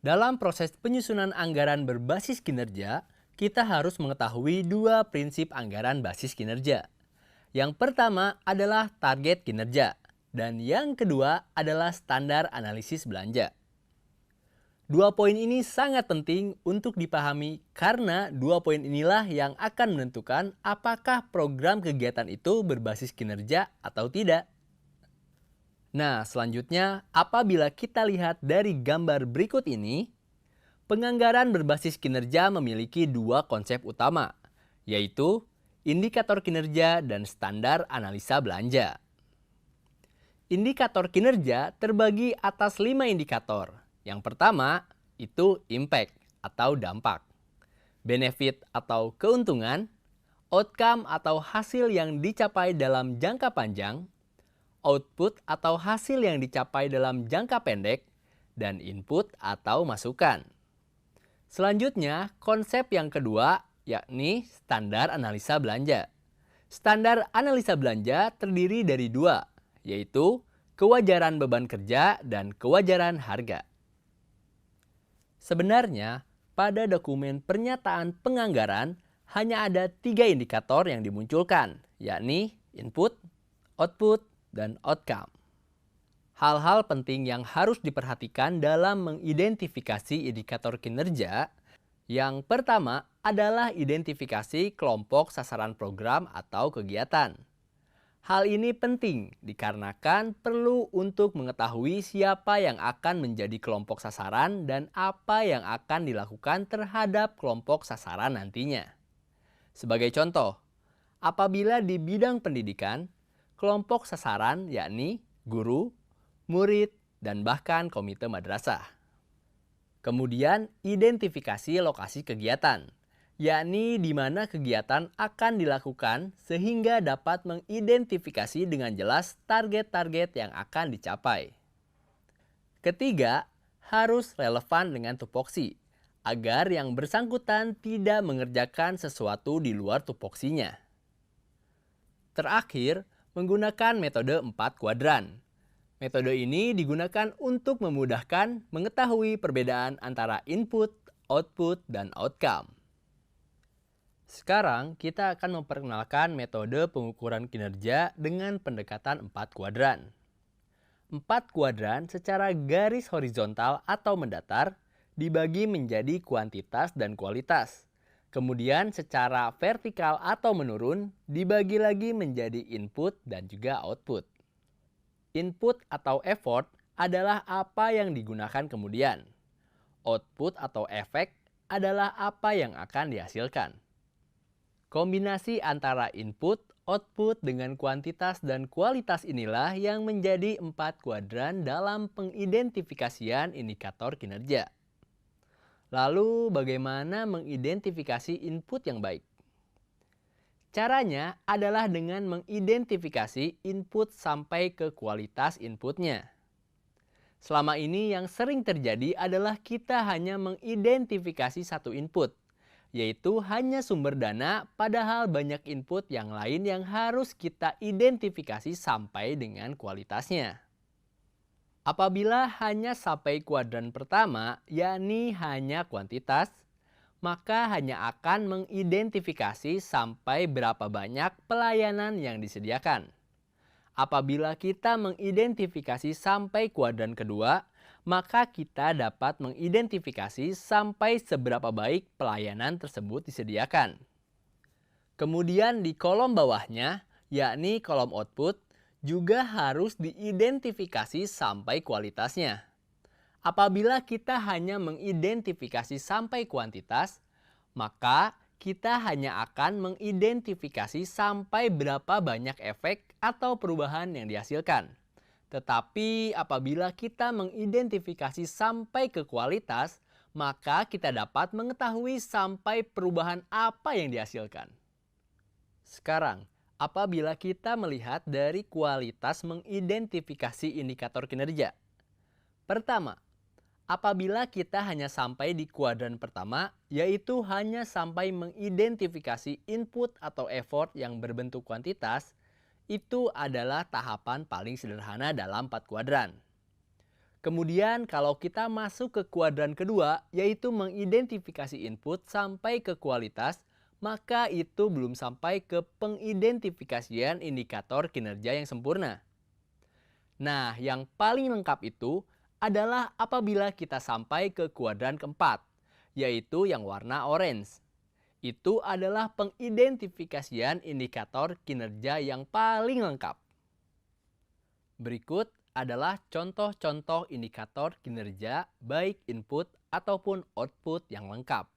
Dalam proses penyusunan anggaran berbasis kinerja, kita harus mengetahui dua prinsip anggaran basis kinerja. Yang pertama adalah target kinerja, dan yang kedua adalah standar analisis belanja. Dua poin ini sangat penting untuk dipahami karena dua poin inilah yang akan menentukan apakah program kegiatan itu berbasis kinerja atau tidak. Nah, selanjutnya apabila kita lihat dari gambar berikut ini, penganggaran berbasis kinerja memiliki dua konsep utama, yaitu indikator kinerja dan standar analisa belanja. Indikator kinerja terbagi atas 5 indikator. Yang pertama itu impact atau dampak, benefit atau keuntungan, outcome atau hasil yang dicapai dalam jangka panjang, output atau hasil yang dicapai dalam jangka pendek, dan input atau masukan. Selanjutnya, konsep yang kedua yakni standar analisa belanja. Standar analisa belanja terdiri dari dua, yaitu kewajaran beban kerja dan kewajaran harga. Sebenarnya, pada dokumen pernyataan penganggaran hanya ada 3 indikator yang dimunculkan, yakni input, output, dan outcome. Hal-hal penting yang harus diperhatikan dalam mengidentifikasi indikator kinerja. Yang pertama adalah identifikasi kelompok sasaran program atau kegiatan. Hal ini penting dikarenakan perlu untuk mengetahui siapa yang akan menjadi kelompok sasaran dan apa yang akan dilakukan terhadap kelompok sasaran nantinya. Sebagai contoh, apabila di bidang pendidikan, kelompok sasaran yakni guru, murid, dan bahkan komite madrasah. Kemudian identifikasi lokasi kegiatan, yakni di mana kegiatan akan dilakukan sehingga dapat mengidentifikasi dengan jelas target-target yang akan dicapai. Ketiga, harus relevan dengan tupoksi, agar yang bersangkutan tidak mengerjakan sesuatu di luar tupoksinya. Terakhir, menggunakan metode 4 kuadran. Metode ini digunakan untuk memudahkan mengetahui perbedaan antara input, output, dan outcome. Sekarang kita akan memperkenalkan metode pengukuran kinerja dengan pendekatan 4 kuadran. 4 kuadran secara garis horizontal atau mendatar dibagi menjadi kuantitas dan kualitas. Kemudian secara vertikal atau menurun dibagi lagi menjadi input dan juga output. Input atau effort adalah apa yang digunakan kemudian. Output atau efek adalah apa yang akan dihasilkan. Kombinasi antara input, output dengan kuantitas dan kualitas inilah yang menjadi 4 kuadran dalam pengidentifikasian indikator kinerja. Lalu bagaimana mengidentifikasi input yang baik? Caranya adalah dengan mengidentifikasi input sampai ke kualitas inputnya. Selama ini yang sering terjadi adalah kita hanya mengidentifikasi satu input, yaitu hanya sumber dana, padahal banyak input yang lain yang harus kita identifikasi sampai dengan kualitasnya. Apabila hanya sampai kuadran pertama, yakni hanya kuantitas, maka hanya akan mengidentifikasi sampai berapa banyak pelayanan yang disediakan. Apabila kita mengidentifikasi sampai kuadran kedua, maka kita dapat mengidentifikasi sampai seberapa baik pelayanan tersebut disediakan. Kemudian di kolom bawahnya, yakni kolom output, juga harus diidentifikasi sampai kualitasnya. Apabila kita hanya mengidentifikasi sampai kuantitas, maka kita hanya akan mengidentifikasi sampai berapa banyak efek atau perubahan yang dihasilkan. Tetapi apabila kita mengidentifikasi sampai ke kualitas, maka kita dapat mengetahui sampai perubahan apa yang dihasilkan. Sekarang, apabila kita melihat dari kualitas mengidentifikasi indikator kinerja. Pertama, apabila kita hanya sampai di kuadran pertama, yaitu hanya sampai mengidentifikasi input atau effort yang berbentuk kuantitas, itu adalah tahapan paling sederhana dalam 4 kuadran. Kemudian kalau kita masuk ke kuadran kedua, yaitu mengidentifikasi input sampai ke kualitas, maka itu belum sampai ke pengidentifikasian indikator kinerja yang sempurna. Nah, yang paling lengkap itu adalah apabila kita sampai ke kuadran keempat, yaitu yang warna orange. Itu adalah pengidentifikasian indikator kinerja yang paling lengkap. Berikut adalah contoh-contoh indikator kinerja baik input ataupun output yang lengkap.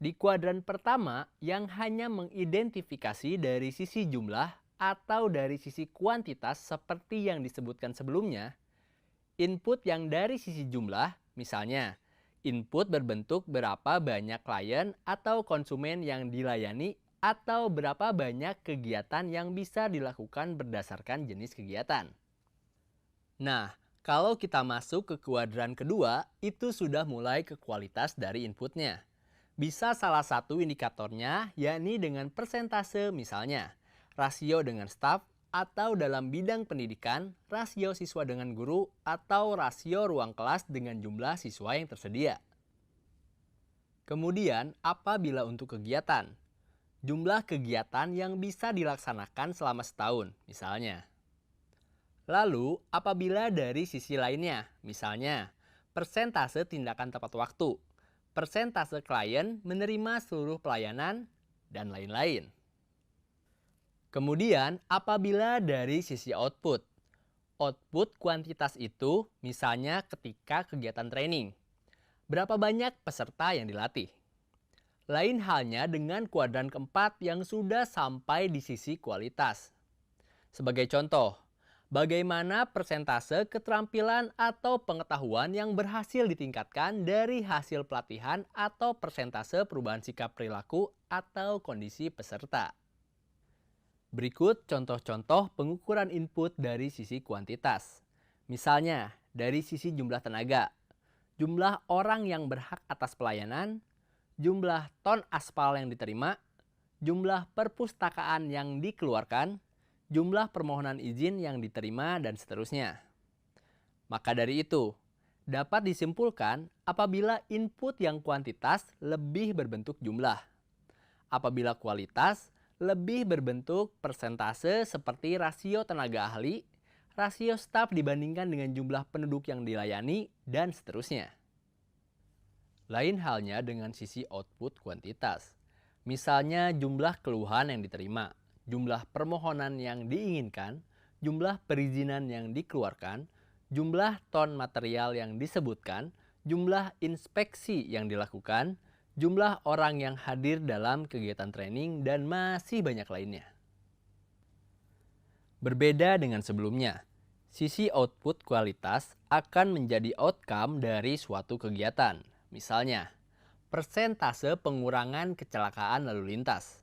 Di kuadran pertama yang hanya mengidentifikasi dari sisi jumlah atau dari sisi kuantitas seperti yang disebutkan sebelumnya, input yang dari sisi jumlah, misalnya input berbentuk berapa banyak klien atau konsumen yang dilayani atau berapa banyak kegiatan yang bisa dilakukan berdasarkan jenis kegiatan. Nah, kalau kita masuk ke kuadran kedua, itu sudah mulai ke kualitas dari inputnya. Bisa salah satu indikatornya yakni dengan persentase, misalnya rasio dengan staf, atau dalam bidang pendidikan, rasio siswa dengan guru, atau rasio ruang kelas dengan jumlah siswa yang tersedia. Kemudian, apabila untuk kegiatan, jumlah kegiatan yang bisa dilaksanakan selama setahun, misalnya. Lalu, apabila dari sisi lainnya, misalnya persentase tindakan tepat waktu, persentase klien menerima seluruh pelayanan, dan lain-lain. Kemudian, apabila dari sisi output, output kuantitas itu misalnya ketika kegiatan training, berapa banyak peserta yang dilatih. Lain halnya dengan kuadran keempat yang sudah sampai di sisi kualitas. Sebagai contoh, bagaimana persentase keterampilan atau pengetahuan yang berhasil ditingkatkan dari hasil pelatihan atau persentase perubahan sikap perilaku atau kondisi peserta. Berikut contoh-contoh pengukuran input dari sisi kuantitas. Misalnya, dari sisi jumlah tenaga, jumlah orang yang berhak atas pelayanan, jumlah ton aspal yang diterima, jumlah perpustakaan yang dikeluarkan, jumlah permohonan izin yang diterima, dan seterusnya. Maka dari itu, dapat disimpulkan apabila input yang kuantitas lebih berbentuk jumlah. Apabila kualitas lebih berbentuk persentase seperti rasio tenaga ahli, rasio staf dibandingkan dengan jumlah penduduk yang dilayani, dan seterusnya. Lain halnya dengan sisi output kuantitas. Misalnya jumlah keluhan yang diterima, jumlah permohonan yang diinginkan, jumlah perizinan yang dikeluarkan, jumlah ton material yang disebutkan, jumlah inspeksi yang dilakukan, jumlah orang yang hadir dalam kegiatan training, dan masih banyak lainnya. Berbeda dengan sebelumnya, sisi output kualitas akan menjadi outcome dari suatu kegiatan. Misalnya, persentase pengurangan kecelakaan lalu lintas,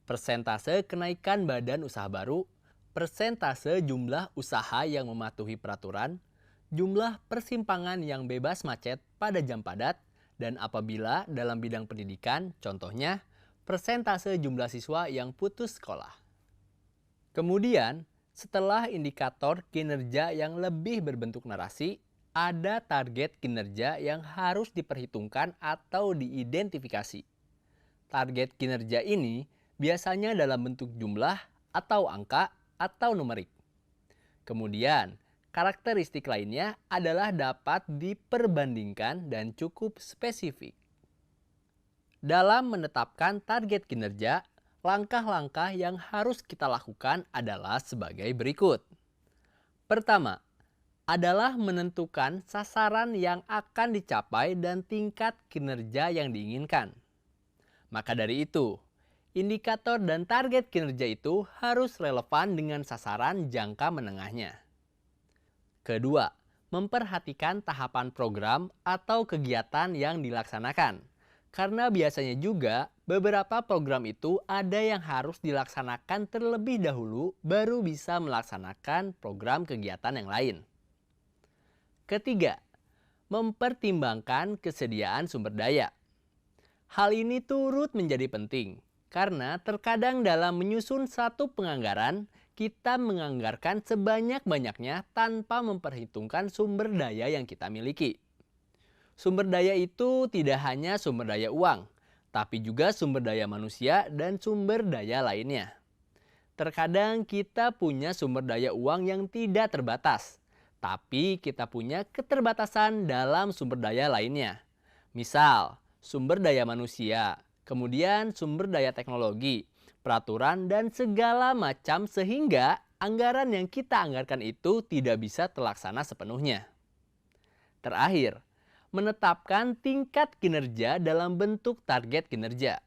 persentase kenaikan badan usaha baru, persentase jumlah usaha yang mematuhi peraturan, jumlah persimpangan yang bebas macet pada jam padat, dan apabila dalam bidang pendidikan, contohnya, persentase jumlah siswa yang putus sekolah. Kemudian, setelah indikator kinerja yang lebih berbentuk narasi, ada target kinerja yang harus diperhitungkan atau diidentifikasi. Target kinerja ini biasanya dalam bentuk jumlah atau angka atau numerik. Kemudian, karakteristik lainnya adalah dapat diperbandingkan dan cukup spesifik. Dalam menetapkan target kinerja, langkah-langkah yang harus kita lakukan adalah sebagai berikut. Pertama, adalah menentukan sasaran yang akan dicapai dan tingkat kinerja yang diinginkan. Maka dari itu, indikator dan target kinerja itu harus relevan dengan sasaran jangka menengahnya. Kedua, memperhatikan tahapan program atau kegiatan yang dilaksanakan. Karena biasanya juga beberapa program itu ada yang harus dilaksanakan terlebih dahulu baru bisa melaksanakan program kegiatan yang lain. Ketiga, mempertimbangkan kesediaan sumber daya. Hal ini turut menjadi penting karena terkadang dalam menyusun satu penganggaran, kita menganggarkan sebanyak-banyaknya tanpa memperhitungkan sumber daya yang kita miliki. Sumber daya itu tidak hanya sumber daya uang, tapi juga sumber daya manusia dan sumber daya lainnya. Terkadang kita punya sumber daya uang yang tidak terbatas, tapi kita punya keterbatasan dalam sumber daya lainnya. Misal, sumber daya manusia, kemudian sumber daya teknologi, peraturan, dan segala macam sehingga anggaran yang kita anggarkan itu tidak bisa terlaksana sepenuhnya. Terakhir, menetapkan tingkat kinerja dalam bentuk target kinerja.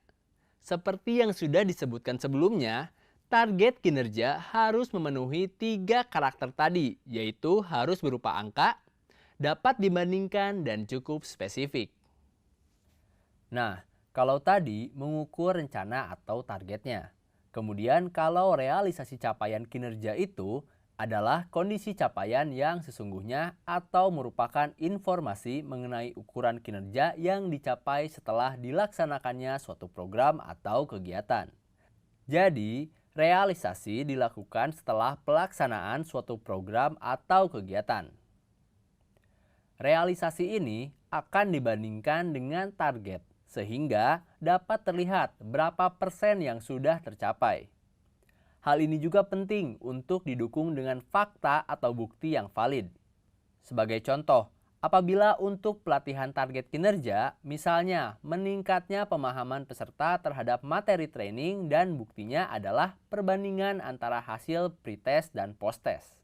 Seperti yang sudah disebutkan sebelumnya, target kinerja harus memenuhi 3 karakter tadi, yaitu harus berupa angka, dapat dibandingkan, dan cukup spesifik. Nah, kalau tadi mengukur rencana atau targetnya. Kemudian kalau realisasi capaian kinerja itu adalah kondisi capaian yang sesungguhnya atau merupakan informasi mengenai ukuran kinerja yang dicapai setelah dilaksanakannya suatu program atau kegiatan. Jadi, realisasi dilakukan setelah pelaksanaan suatu program atau kegiatan. Realisasi ini akan dibandingkan dengan target, sehingga dapat terlihat berapa persen yang sudah tercapai. Hal ini juga penting untuk didukung dengan fakta atau bukti yang valid. Sebagai contoh, apabila untuk pelatihan target kinerja, misalnya meningkatnya pemahaman peserta terhadap materi training dan buktinya adalah perbandingan antara hasil pretest dan posttest.